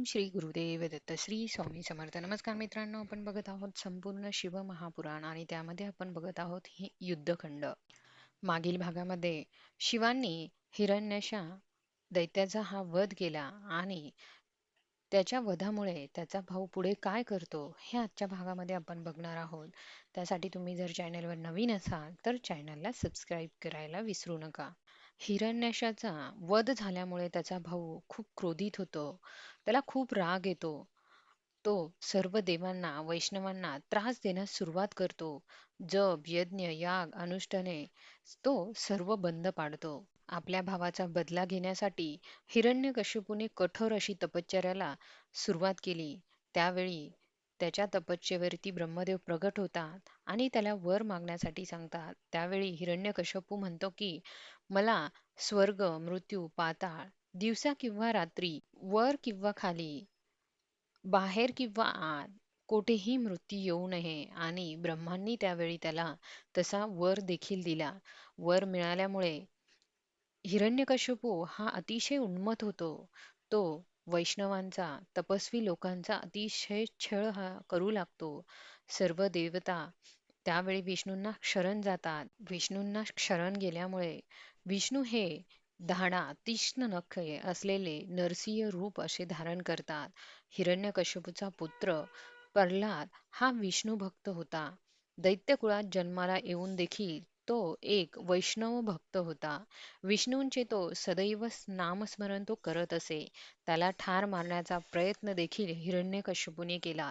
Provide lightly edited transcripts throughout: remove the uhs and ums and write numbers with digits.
ओम श्री गुरुदेव दत्त श्री स्वामी समर्थ. नमस्कार मित्रांनो, आपण बघत आहोत संपूर्ण शिव महापुराण आणि त्यामध्ये आपण बघत आहोत ही युद्धखंड. मागील भागामध्ये शिवांनी हिरण्यशा दैत्याचा हा वध केला आणि त्याच्या वधामुळे त्याचा भाऊ पुढे काय करतो हे आजच्या भागामध्ये आपण बघणार आहोत. त्यासाठी तुम्ही जर चॅनलवर नवीन असाल तर चॅनलला सबस्क्राईब करायला विसरू नका. हिरण्यशाचा वध झाल्यामुळे त्याचा भाऊ खूप क्रोधित होतो. त्याला खूप राग येतो. तो सर्व देवांना वैष्णवांना त्रास देण्यास सुरुवात करतो. जप यज्ञ याग अनुष्ठाने तो सर्व बंद पाडतो. आपल्या भावाचा बदला घेण्यासाठी हिरण्यकशिपूने कठोर अशी तपश्चर्याला सुरुवात केली. त्यावेळी त्याच्या तपश्चर्येवरती ब्रह्मदेव प्रगट होतात आणि त्याला वर मागण्यासाठी सांगतात. त्यावेळी हिरण्यकशिपू म्हणतो की मला स्वर्ग मृत्यू पाताळ दिवसा किंवा रात्री वर किंवा खाली बाहेर किंवा आत कोठेही मृत्यू येऊ नये. आणि ब्रह्मांनी त्यावेळी त्याला तसा वर देखील दिला. वर मिळाल्यामुळे हिरण्यकशिपू हा अतिशय उन्मत्त होतो. तो वैष्णवांचा तपस्वी लोकांचा अतिशय छळ हा करू लागतो. सर्व देवता त्यावेळी विष्णूंना शरण जातात. विष्णूंना शरण गेल्यामुळे विष्णू हे धाडा तीक्ष्ण नखे असलेले नरसिंह रूप असे धारण करतात. हिरण्यकशिपूचा पुत्र प्रल्हाद हा विष्णू भक्त होता. दैत्यकुळात जन्माला येऊन देखील तो एक वैष्णव भक्त होता. विष्णूंचे तो सदैव नामस्मरण तो करत असे. त्याला ठार मारण्याचा प्रयत्न देखील हिरण्यकशिपूने केला,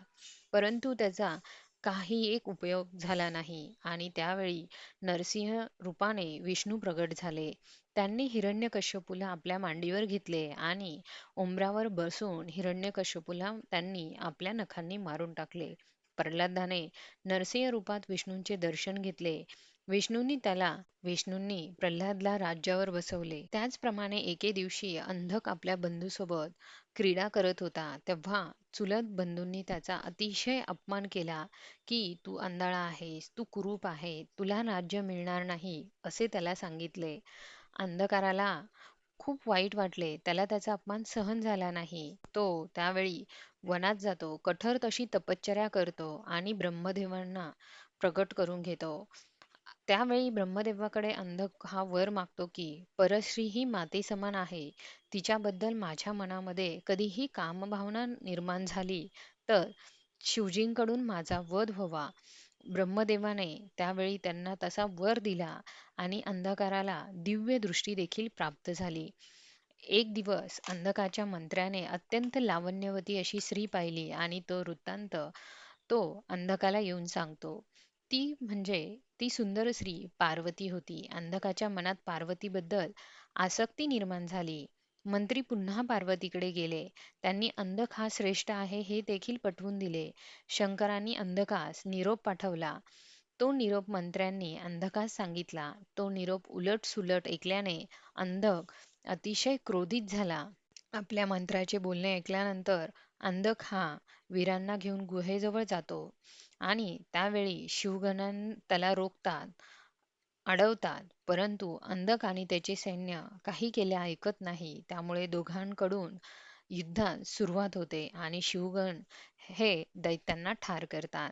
परंतु त्याचा काही एक उपयोग झाला नाही. आणि त्यावेळी नरसिंह रूपाने विष्णू प्रगट झाले. त्यांनी हिरण्यकशिपूला आपल्या मांडीवर घेतले आणि उंबरावर बसून हिरण्यकशिपूला त्यांनी आपल्या नखांनी मारून टाकले. प्रल्हादाने नरसिंह रूपात विष्णूंचे दर्शन घेतले. विष्णूंनी प्रल्हादला राज्यावर बसवले. त्याचप्रमाणे एके दिवशी अंधक आपल्या बंधूसोबत क्रीडा करत होता. तेव्हा चुलत बंधूंनी त्याचा अतिशय अपमान केला की तू आंधळा आहेस, तू कुरूप आहे, तुला राज्य मिळणार नाही असे त्याला सांगितले. अंधकाराला खूप वाईट वाटले. त्याला त्याचा अपमान सहन झाला नाही. तो त्यावेळी वनात जातो, कठोर तशी तपश्चर्या करतो आणि ब्रह्मदेवांना प्रकट करून घेतो. त्यावेळी ब्रह्मदेवाकडे अंधक हा वर मागतो की परश्री ही माते समान आहे. तिच्याबद्दल माझ्या मनामध्ये कधीही कामभावना निर्माण झाली तर शिवजींकडून माझा वध व्हावा. ब्रह्मदेवाने त्यावेळी त्यांना तसा वर दिला आणि अंधकाराला दिव्य दृष्टी देखील प्राप्त झाली. एक दिवस अंधकाच्या मंत्र्याने अत्यंत लावण्यवती अशी स्त्री पाहिली आणि तो वृत्तांत तो अंधकाला येऊन सांगतो. ती सुंदर स्त्री पार्वती होती. अंधकाच्या मनात पार्वतीबद्दल आसक्ती निर्माण झाली. मंत्री पुन्हा पार्वतीकडे गेले. त्यांनी अंधक हा श्रेष्ठ आहे हे देखील पटवून दिले. शंकरांनी अंधकास निरोप पाठवला. तो निरोप मंत्र्यांनी अंधकास सांगितला. तो निरोप उलट सुलट ऐकल्याने अंधक अतिशय क्रोधित झाला. आपल्या मंत्र्याचे बोलणे ऐकल्यानंतर अंधक हा वीरांना घेऊन गुहेजवळ जातो आणि त्यावेळी शिवगणां त्याला रोखतात, अडवतात, परंतु अंधक आणि त्याचे सैन्य काही केले ऐकत नाही. त्यामुळे दोघांकडून युद्धात सुरुवात होते आणि शिवगण हे दैत्यांना ठार करतात.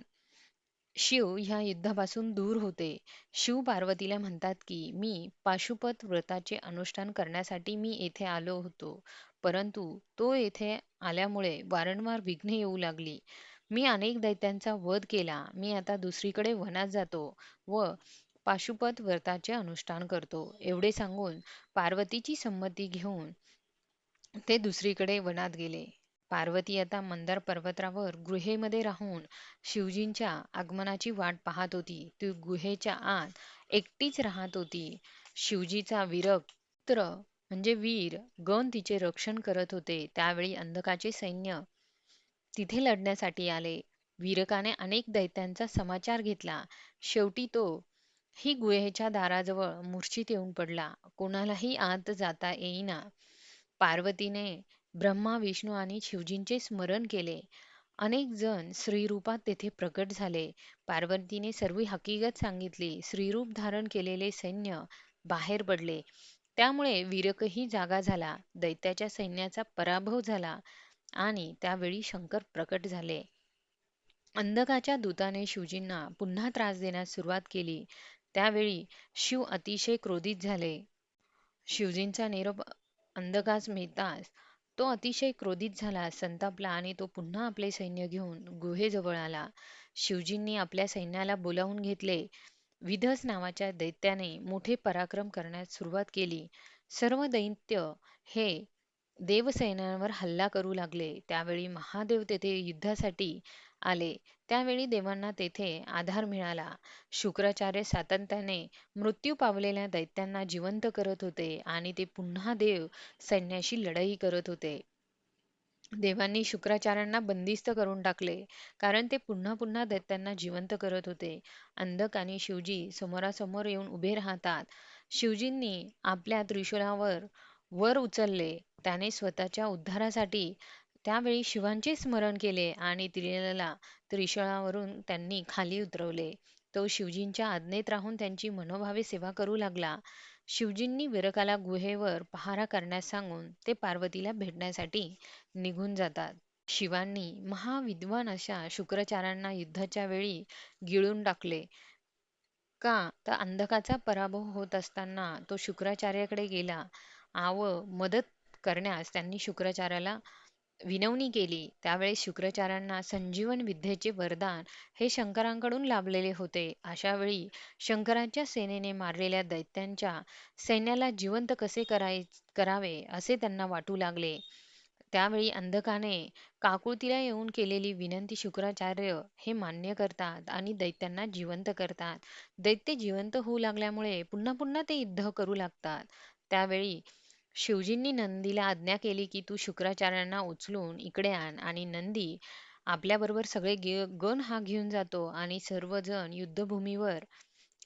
शिव ह्या युद्धापासून दूर होते. शिव पार्वतीला म्हणतात की मी पाशुपत व्रताचे अनुष्ठान करण्यासाठी मी येथे आलो होतो, परंतु तो येथे आल्यामुळे वारंवार विघ्ने येऊ लागली. मी अनेक दैत्यांचा वध केला. मी आता दुसरीकडे वनात जातो व पाशुपत व्रताचे अनुष्ठान करतो. एवढे सांगून पार्वतीची संमती घेऊन ते दुसरीकडे वनात गेले. पार्वती आता मंदार पर्वतावर गुहेमध्ये राहून शिवजींच्या आगमनाची वाट पाहत होती. ती गुहेच्या आत एकटीच राहत होती. शिवजीचा वीरपुत्र म्हणजे वीर गण तिचे रक्षण करत होते. त्यावेळी अंधकाचे सैन्य तिथे लढण्यासाठी आले. वीरकाने अनेक दैत्यांचा समाचार घेतला. शेवटी तो ही गुहेच्या दाराजवळ मूर्छित येऊन पडला. कोणालाही आत जाता येईना. पार्वतीने ब्रह्मा विष्णू आणि शिवजींचे स्मरण केले. अनेक जण स्त्रीरूपात तेथे प्रकट झाले. पार्वतीने सर्व हकीकत सांगितली. स्त्रीरूप धारण केलेले सैन्य बाहेर पडले. त्यामुळे वीरकही जागा झाला. दैत्याच्या सैन्याचा पराभव झाला. आणि त्यावेळी शंकर प्रकट झाले. अंधकाच्या दूताने शिवजींना पुन्हा त्रास देण्यास सुरुवात केली. त्यावेळी शिव अतिशय क्रोधित झाले. शिवजींचा निरोप अंधकास मिळताच तो अतिशय क्रोधित झाला, संतापला आणि तो पुन्हा आपले सैन्य घेऊन गुहेजवळ आला. शिवजींनी आपल्या सैन्याला बोलावून घेतले. विधस नावाच्या दैत्याने मोठे पराक्रम करण्यास सुरुवात केली. सर्व दैत्य हे देवसैन्यांवर हल्ला करू लागले. त्यावेळी महादेव तेथे युद्धासाठी आले. त्यावेळी देवांना तेथे आधार मिळाला. शुक्राचार्य सातत्याने मृत्यू पावलेल्या दैत्यांना जिवंत करत होते आणि ते पुन्हा देव सैन्याशी लढाई करत होते. देवांनी शुक्राचार्यांना बंदिस्त करून टाकले, कारण ते पुन्हा पुन्हा दैत्यांना जिवंत करत होते. अंधक आणि शिवजी समोरासमोर येऊन उभे राहतात. शिवजींनी आपल्या त्रिशूलावर वर उचलले. त्याने स्वतःच्या उद्धारासाठी त्यावेळी शिवांचे स्मरण केले आणि त्रिशूळावरून त्यांनी खाली उतरवले. तो शिवजींच्या आज्ञेत राहून त्यांची मनोभावे सेवा करू लागला. शिवजींनी विरकाला गुहेवर पहारा करण्यास सांगून ते पार्वतीला भेटण्यासाठी निघून जातात. शिवांनी महाविद्वान अशा शुक्राचार्यांना युद्धाच्या वेळी गिळून टाकले. का तर अंधकाचा पराभव होत असताना तो शुक्राचार्याकडे गेला मदत करण्यास त्यांनी शुक्राचार्याला विनवणी केली. त्यावेळेस शुक्राचार्यांना संजीवन विद्येचे वरदान हे शंकरांकडून लाभलेले होते. अशा वेळी शंकरांच्या सेनेने मारलेल्या दैत्यांच्या सैन्याला जिवंत कसे करावे असे त्यांना वाटू लागले. त्यावेळी अंधकाने काकुळतीला येऊन केलेली विनंती शुक्राचार्य हे मान्य करतात आणि दैत्यांना जिवंत करतात. दैत्य जिवंत होऊ लागल्यामुळे पुन्हा पुन्हा ते युद्ध करू लागतात. त्यावेळी शिवजींनी नंदीला आज्ञा केली की तू शुक्राचार्यांना उचलून इकडे आण आणि नंदी आपल्याबरोबर सगळे गण हा घेऊन जातो आणि सर्वजण युद्धभूमीवर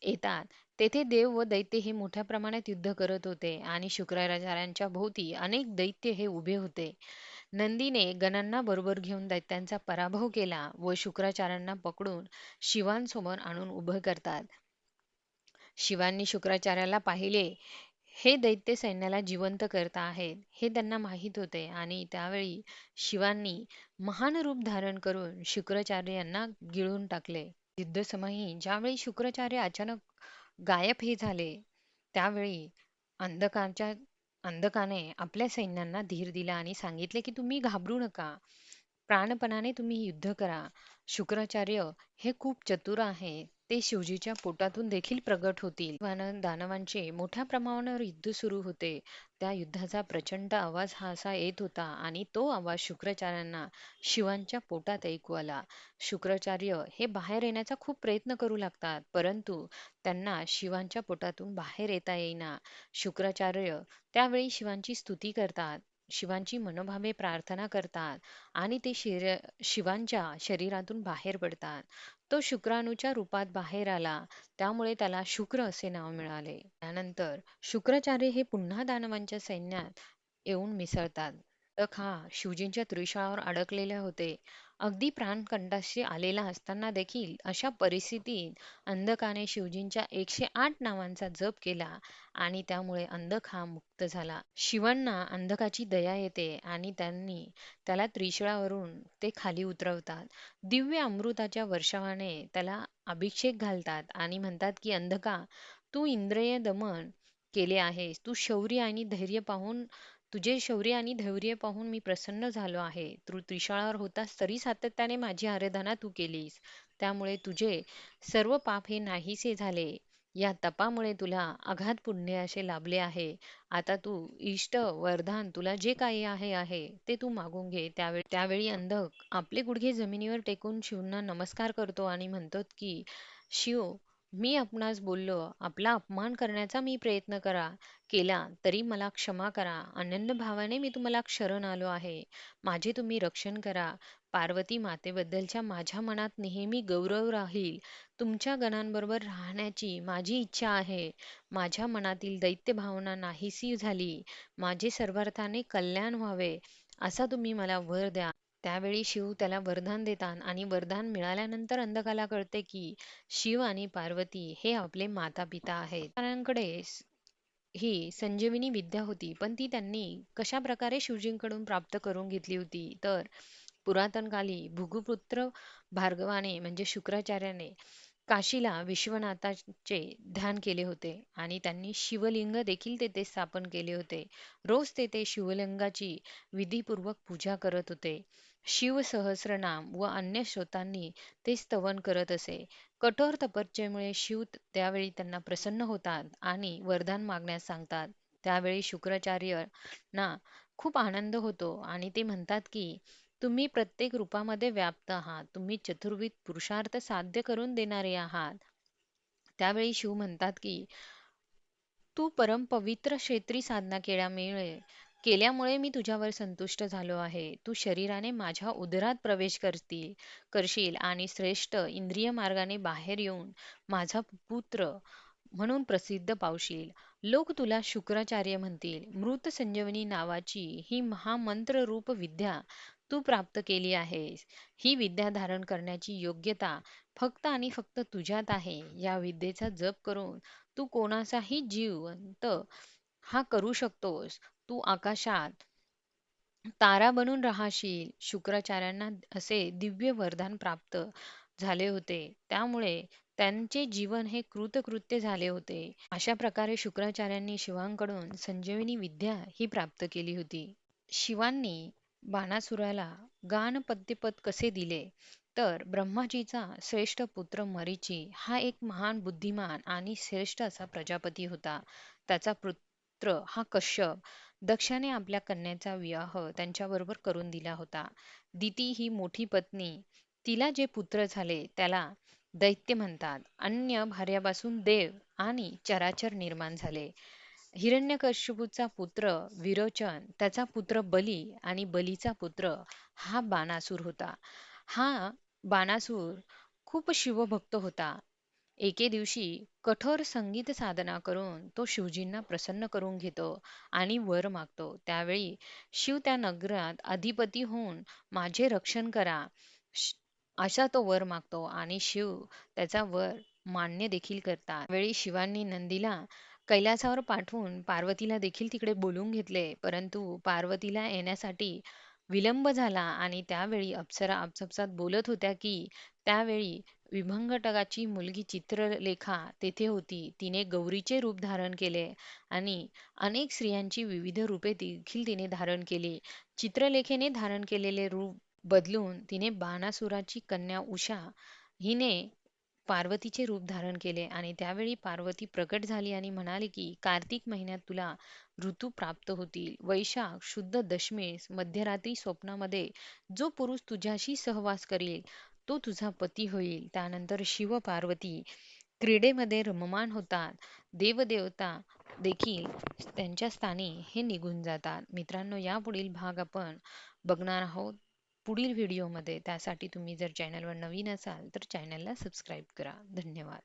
येतात. तेथे देव व दैत्य हे मोठ्या प्रमाणात युद्ध करत होते आणि शुक्राचार्यांच्या भोवती अनेक दैत्य हे उभे होते. नंदीने गणांना बरोबर घेऊन दैत्यांचा पराभव केला व शुक्राचार्यांना पकडून शिवांसमोर आणून उभं करतात. शिवांनी शुक्राचार्याला पाहिले. हे दैत्य सैन्याला जिवंत करता आहेत हे त्यांना माहीत होते आणि त्यावेळी शिवांनी महान रूप धारण करून शुक्राचार्य यांना गिळून टाकले. युद्धसमयी ज्यावेळी शुक्राचार्य अचानक गायब हे झाले, त्यावेळी अंधकाच्या अंधकाने आपल्या सैन्यांना धीर दिला आणि सांगितले की तुम्ही घाबरू नका. प्राणपणाने तुम्ही युद्ध करा. शुक्राचार्य हे खूप चतुर आहे. ते शिवजीच्या पोटातून देखील प्रगट होतील. दानवांचे मोठ्या प्रमाणावर युद्ध सुरू होते. त्या युद्धाचा प्रचंड आवाज हा असा येत होता आणि तो आवाज शुक्राचार्यांना शिवांच्या पोटात ऐकू आला. शुक्राचार्य हे बाहेर येण्याचा खूप प्रयत्न करू लागतात, परंतु त्यांना शिवांच्या पोटातून बाहेर येता येईना. शुक्राचार्य त्यावेळी शिवांची स्तुती करतात, शिवांची मनोभावे प्रार्थना करतात आणि ते शिवांच्या शरीरातून बाहेर पडतात. तो शुक्राणूच्या रूपात बाहेर आला, त्यामुळे त्याला शुक्र असे नाव मिळाले. त्यानंतर शुक्राचार्य हे पुन्हा दानवांच्या सैन्यात येऊन मिसळतात. तक हा शिवजींच्या त्रिशूळावर अडकलेले होते. अगदी प्राणकंठाशी आलेला असताना देखील अशा परिस्थितीत अंधकाने शिवजींच्या 108 नावांचा जप केला आणि त्यामुळे अंधक हा मुक्त झाला. शिवांना अंधकाची दया येते आणि त्यांनी त्याला त्रिशूळावरून ते खाली उतरवतात. दिव्य अमृताच्या वर्षावाने त्याला अभिषेक घालतात आणि म्हणतात की अंधका, तू इंद्रिय दमन केले आहेस. तुझे शौर्य आणि धैर्य पाहून मी प्रसन्न झालो आहे. तू त्रिशूळावर होतास तरी सातत्याने माझी आराधना तू केलीस. त्यामुळे तुझे सर्व पाप हे नाहीसे झाले. या तपामुळे तुला अगाध पुण्य असे लाभले आहे. आता तू इष्ट वरदान तुला जे काही आहे ते तू मागून घे. त्यावेळी अंधक आपले गुडघे जमिनीवर टेकून शिवना नमस्कार करतो आणि म्हणतो की शिव, मी आपणास बोललो, आपला अपमान करण्याचा मी प्रयत्न केला तरी मला क्षमा करा. अनन्य भावाने मी तुम्हाला शरण आलो आहे. माझे तुम्ही रक्षण करा. पार्वती मातेबद्दलच्या माझ्या मनात नेहमी गौरव राहील. तुमच्या गणांबरोबर राहण्याची माझी इच्छा आहे. माझ्या मनातील दैत्य भावना नाहीशी झाली. माझे सर्वार्थाने कल्याण व्हावे असा तुम्ही मला वर द्या. त्यावेळी शिव त्याला वरदान देतात आणि वरदान मिळाल्यानंतर अंधकाला कळते की शिव आणि पार्वती हे आपले माता पिता आहेत. ही संजीवनी विद्या होती, पण ती त्यांनी कशा प्रकारे शिवजींकडून प्राप्त करून घेतली होती? तर पुरातन काली भृगुपुत्र भार्गवाने म्हणजे शुक्राचार्याने काशीला विश्वनाथाचे ध्यान केले होते आणि त्यांनी शिवलिंग देखील तेथे स्थापन केले होते. रोज तेथे शिवलिंगाची विधीपूर्वक पूजा करत होते. शिव सहस्रनाम व अन्य श्रोतांनी ते स्तवन करत असे. कठोर तपस्येमुळे शिव त्यावेळी त्यांना प्रसन्न होतात आणि वरदान मागण्यास सांगतात. त्यावेळी शुक्राचार्यांना खूप आनंद होतो आणि ते म्हणतात की तुम्ही प्रत्येक रूपामध्ये व्याप्त आहात. तुम्ही चतुर्विध पुरुषार्थ साध्य करून देणारे आहात. त्यावेळी शिव म्हणतात की तू परमपवित्र क्षेत्री साधना केल्यामुळे मी तुझ्यावर संतुष्ट झालो आहे. तू शरीराने माझ्या उदरात प्रवेश करशील आणि श्रेष्ठ इंद्रिय मार्गाने बाहेर येऊन माझा पुत्र म्हणून प्रसिद्ध पावशील. लोक तुला शुक्राचार्य म्हणतील. मृत संजीवनी नावाची ही महामंत्र रूप विद्या तू प्राप्त केली आहेस. ही विद्या धारण करण्याची योग्यता फक्त आणि फक्त तुझ्यात आहे. या विद्येचा जप करून तू कोणाचाही जिवंत हा करू शकतोस. तू आकाशात तारा बनून राहशील. शुक्राचार्यांना असे दिव्य वरदान प्राप्त झाले होते. त्यामुळे त्यांचे जीवन हे कृतकृत्य झाले होते. अशा प्रकारे शुक्राचार्यांनी शिवांकडून संजीवनी विद्या ही प्राप्त केली होती. शिवांनी बाणासुराला गानपत्यपद कसे दिले? तर ब्रह्माजीचा श्रेष्ठ पुत्र मरीची हा एक महान बुद्धिमान आणि श्रेष्ठ असा प्रजापती होता. त्याचा पुत्र हा कश्यप. दक्षाने आपल्या कन्याचा विवाह त्यांच्याबरोबर करून दिला होता. दिती ही मोठी पत्नी. तिला जे पुत्र झाले त्याला दैत्य म्हणतात. अन्य भार्यापासून देव आणि चराचर निर्माण झाले. हिरण्यकशिपूचा पुत्र विरोचन, त्याचा पुत्र बली आणि बलीचा पुत्र हा बाणासूर होता. हा बाणासूर खूप शिवभक्त होता. एके दिवशी कठोर संगीत साधना करून तो शिवजींना प्रसन्न करून घेतो आणि वर मागतो. त्यावेळी शिव त्या नगरात अधिपती होऊन माझे रक्षण करा असा तो वर मागतो आणि शिव त्याचा वर मान्य देखील करतात. वेळी शिवांनी नंदीला कैलासावर पाठवून पार्वतीला देखील तिकडे बोलून घेतले, परंतु पार्वतीला येण्यासाठी विलंब झाला आणि त्यावेळी अप्सरा आपापसात बोलत होत्या की त्यावेळी विभंगटकाची मुलगी चित्रलेखा तेथे होती. तिने गौरीचे रूप धारण केले आणि अनेक स्त्रियांची विविध रूपे देखील तिने धारण केली. चित्रलेखेने धारण केलेले रूप बदलून तिने बाणासुराची कन्या उषा हिने पार्वतीचे रूप धारण केले आणि त्यावेळी पार्वती प्रकट झाली आणि म्हणाली की कार्तिक महिन्यात तुला ऋतू प्राप्त होतील. वैशाख शुद्ध दशमीस मध्यरात्री स्वप्नामध्ये जो पुरुष तुझ्याशी सहवास करेल तो तुझा पती होईल. त्यानंतर शिव पार्वती क्रीडेमध्ये रममाण होतात. देवदेवता देखील त्यांच्या स्थानी हे निघून जातात. मित्रांनो, यापुढील भाग आपण बघणार आहोत पुढील व्हिडिओमध्ये. त्यासाठी तुम्ही जर चॅनलवर नवीन असाल तर चॅनलला सबस्क्राईब करा. धन्यवाद.